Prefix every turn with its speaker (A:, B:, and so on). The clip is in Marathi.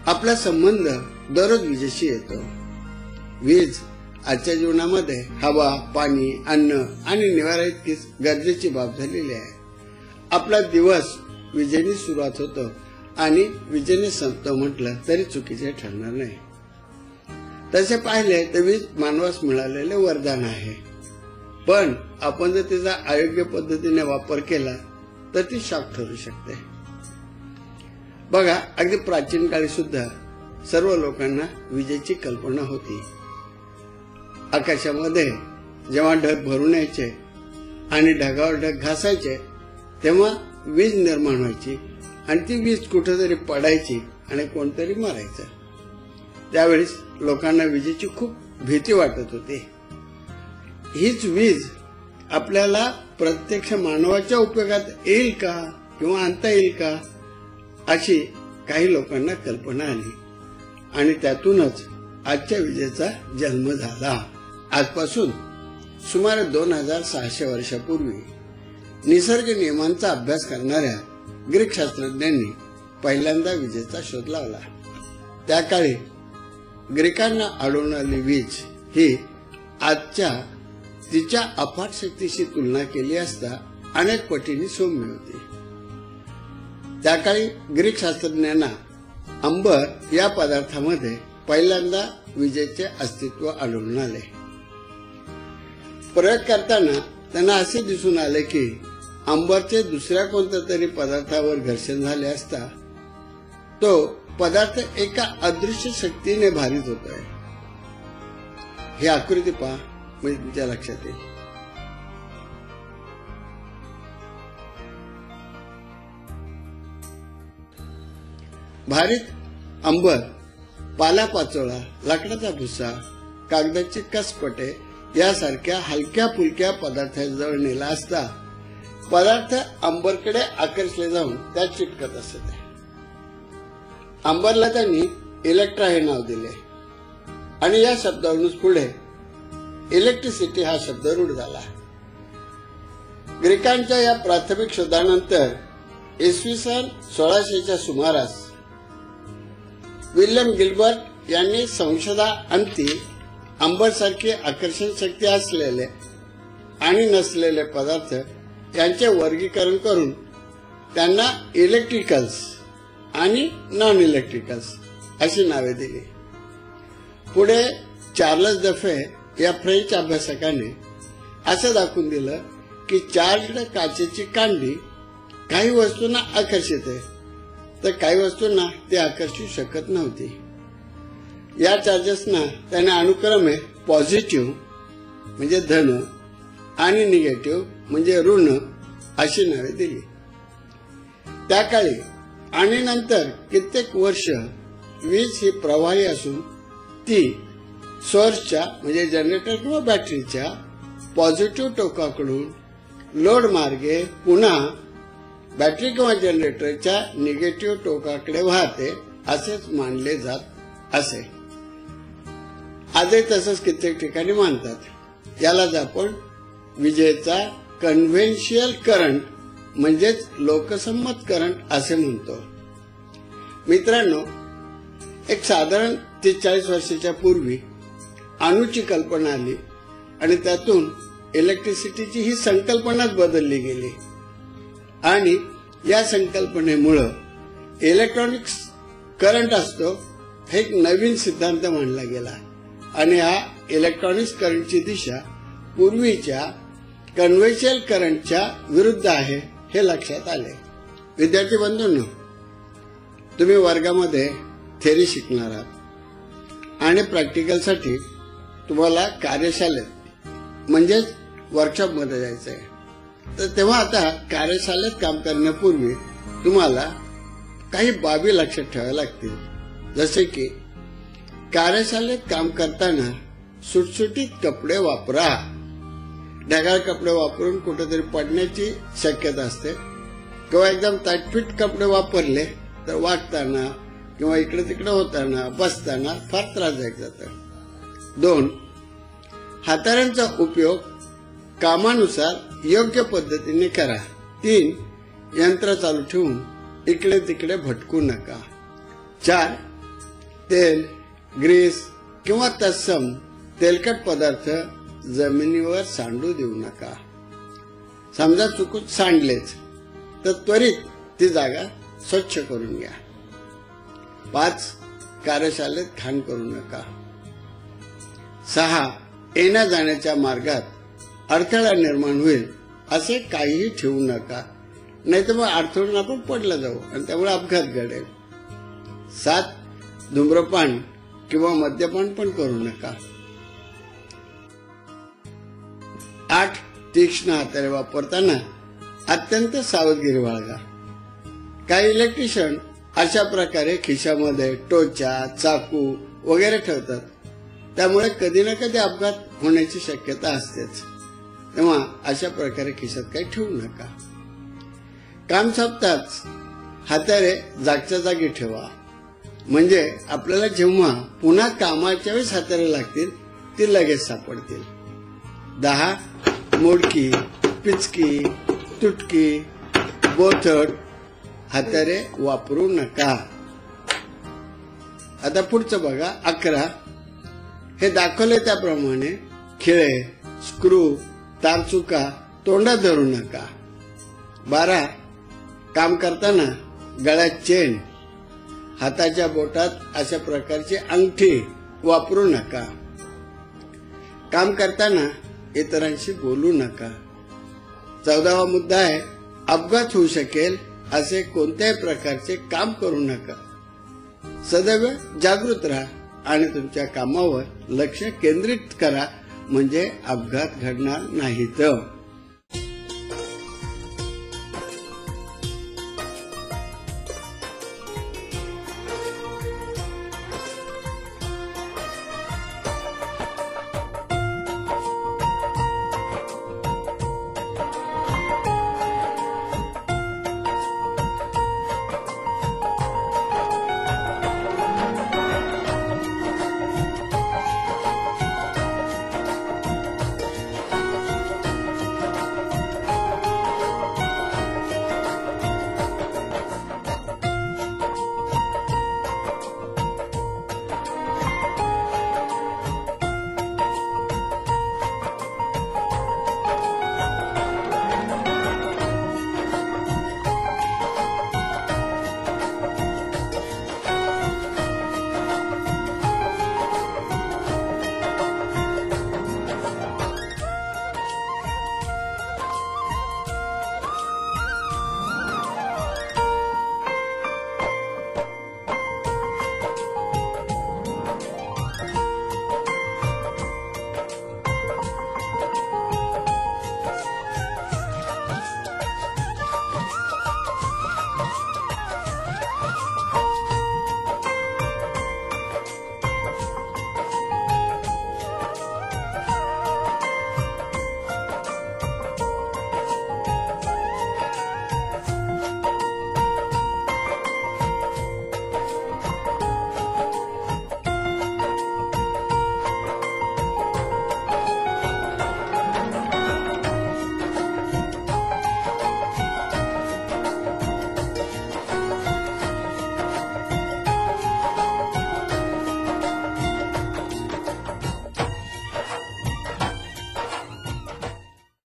A: आपला संबंध दररोज विजेशी येतो। वीज आजच्या जीवनामध्ये हवा, पाणी, अन्न आणि निवारा इतकीच गरजेची बाब झालेली आहे। आपला दिवस विजेने सुरुवात होतो आणि विजेने संपतो म्हटलं तरी चुकीचे ठरणार नाही। तसे पाहिले तर वीज मानवास मिळालेले वरदान आहे, पण आपण जर तिचा अयोग्य पद्धतीने वापर केला तर ती शाप ठरू शकते। बघा, अगदी प्राचीन काळी सुद्धा सर्व लोकांना विजेची कल्पना होती। आकाशामध्ये जेव्हा ढग भरून यायचे आणि ढगावर ढग घासायचे तेव्हा वीज निर्माण व्हायची आणि ती वीज कुठेतरी पडायची आणि कोणतरी मारायचं। त्यावेळेस लोकांना विजेची खूप भीती वाटत होती। हीच वीज आपल्याला प्रत्यक्ष मानवाच्या उपयोगात येईल का किंवा आणता येईल का अशी काही लोकांना कल्पना आली आणि त्यातूनच आजच्या विजेचा जन्म झाला। आजपासून सुमारे 2600 वर्षापूर्वी निसर्ग नियमांचा अभ्यास करणाऱ्या ग्रीक शास्त्रज्ञांनी पहिल्यांदा विजेचा शोध लावला। त्या काळी ग्रीकांना आढळून आलेली वीज ही आजच्या तिच्या अफाट शक्तीशी तुलना केली असता अनेक पटीने सौम्य होती। त्या काळी ग्रीक शास्त्रज्ञांना अंबर या पदार्थामध्ये पहिल्यांदा विजेचे अस्तित्व आढळून आले। प्रयोग करताना त्यांना असे दिसून आले की अंबरचे दुसऱ्या कोणत्या तरी पदार्थावर घर्षण झाले असता तो पदार्थ एका अदृश्य शक्तीने भारित होतोय। ही आकृती पहा, म्हणजे तुमच्या लक्षात येईल। भारित अंबर पालापाचोळा, लाकडाचा भुसा, कागदाचे कसपटे यासारख्या हलक्या फुलक्या पदार्थाजवळ नेला असता पदार्थ अंबरकडे आकर्षले जाऊन त्यात चिटकत असते। अंबरला त्यांनी इलेक्ट्रा हे नाव दिले आणि या शब्दावरूनच पुढे इलेक्ट्रिसिटी हा शब्द रूढ झाला। ग्रीकांच्या या प्राथमिक शोधानंतर इसवी सन 1600च्या सुमारास विल्यम गिल्बर्ट यांनी संशोधनाअंती अंबर सारखी आकर्षण शक्ती असलेले आणि नसलेले पदार्थ यांचे वर्गीकरण करून त्यांना इलेक्ट्रिकल्स आणि नॉन इलेक्ट्रिकल्स अशी नावे दिली। पुढे चार्ल्स डफे या फ्रेंच अभ्यासकाने असं दाखवून दिलं की चार्ज्ड काचेची कांडी काही वस्तूंना आकर्षिते तर काही वस्तूंना ते आकर्षू शकत नव्हती। या चार्जेसना त्याने अनुक्रमे पॉझिटिव्ह म्हणजे धन आणि निगेटिव्ह म्हणजे ऋण अशी नावे दिली। त्या काळी आणि नंतर कित्येक वर्ष वीज ही प्रवाही असून ती सोर्सच्या म्हणजे जनरेटर किंवा बॅटरीच्या पॉझिटिव्ह टोकाकडून लोड मार्गे पुन्हा बॅटरी किंवा जनरेटरच्या निगेटिव्ह टोकाकडे वाहते असेच मानले जात असे। आजही तसंच कित्येक ठिकाणी मानतात। यालाच आपण विजेचा कन्व्हेन्शियल करंट म्हणजेच लोकसंमत करंट असे म्हणतो। मित्रांनो, एक साधारण 30-40 वर्षाच्या पूर्वी अणूची कल्पना आली आणि त्यातून इलेक्ट्रिसिटीची ही संकल्पनाच बदलली गेली आणि या संकल्पनेमुळे इलेक्ट्रॉनिक्स करंट असतो हे एक नवीन सिद्धांत मांडला गेला आणि हा इलेक्ट्रॉनिक्स करंटची दिशा पूर्वीच्या कन्व्हेन्शनल करंटच्या विरुद्ध आहे हे लक्षात आले। विद्यार्थी बंधूंनो, तुम्ही वर्गामध्ये थेरी शिकणार आहात आणि प्रॅक्टिकलसाठी तुम्हाला कार्यशाळेत म्हणजेच वर्कशॉप मध्ये जायचंय। तर तेव्हा आता कार्यशाळेत काम करण्यापूर्वी तुम्हाला काही बाबी लक्षात ठेवाव्या लागतील, जसे की कार्यशाळेत काम करताना सुटसुटीत कपडे वापरा। ढगाळ कपडे वापरून कुठेतरी पडण्याची शक्यता असते किंवा एकदम टाईटफिट कपडे वापरले तर वागताना किंवा इकडे तिकडे होताना बसताना फार त्रासदायक जातं। 2. हाताळ्यांचा उपयोग कामानुसार योग्य पद्धतीने करा। 3. यंत्र चालू ठेवून इकडे तिकडे भटकू नका। 4. तेल, ग्रीस किंवा तत्सम तेलकट पदार्थ जमिनीवर सांडू देऊ नका. समजा चुकून सांडलेच तर त्वरित ती जागा स्वच्छ करून घ्या. 5. कार्यशाळेत घाण करू नका. 6. येण्या जाण्याच्या मार्गात अडथळा निर्माण होईल असे काहीही ठेवू नका, नाहीतर मग अडथळून आपण पडलं जाऊ आणि त्यामुळे अपघात घडेल. 7. धूम्रपान किंवा मद्यपान पण करू नका. 8. तीक्ष्ण हाताळे वापरताना अत्यंत सावधगिरी बाळगा. काही इलेक्ट्रिशियन अशा प्रकारे खिशामध्ये टोचा, चाकू वगैरे ठेवतात, त्यामुळे कधी ना कधी अपघात होण्याची शक्यता असतेच. तेव्हा अशा प्रकारे खिशात काही ठेवू नका. काम संपताच हाताळे जागच्या जागी ठेवा, म्हणजे आपल्याला जेव्हा पुन्हा कामाच्या वेळेस हाताळे लागतील ती लगेच सापडतील. 10. मोडकी, पिचकी, तुटकी, बोथट हाताळे वापरू नका. आता पुढचं बघा. 11. हे दाखवले त्याप्रमाणे खिळे, स्क्रू, तारचुका तोंडात धरू नका. 12. काम करताना गळ्यात चेन, हाताच्या बोटात अशा प्रकारची अंगठी वापरू नका. काम करताना इतरांशी बोलू नका. 14वा मुद्दा आहे, अपघात होऊ शकेल असे कोणत्याही प्रकारचे काम करू नका. सदैव जागृत राहा आणि तुमच्या कामावर लक्ष केंद्रित करा, म्हणजे अपघात घडणार नाहीत.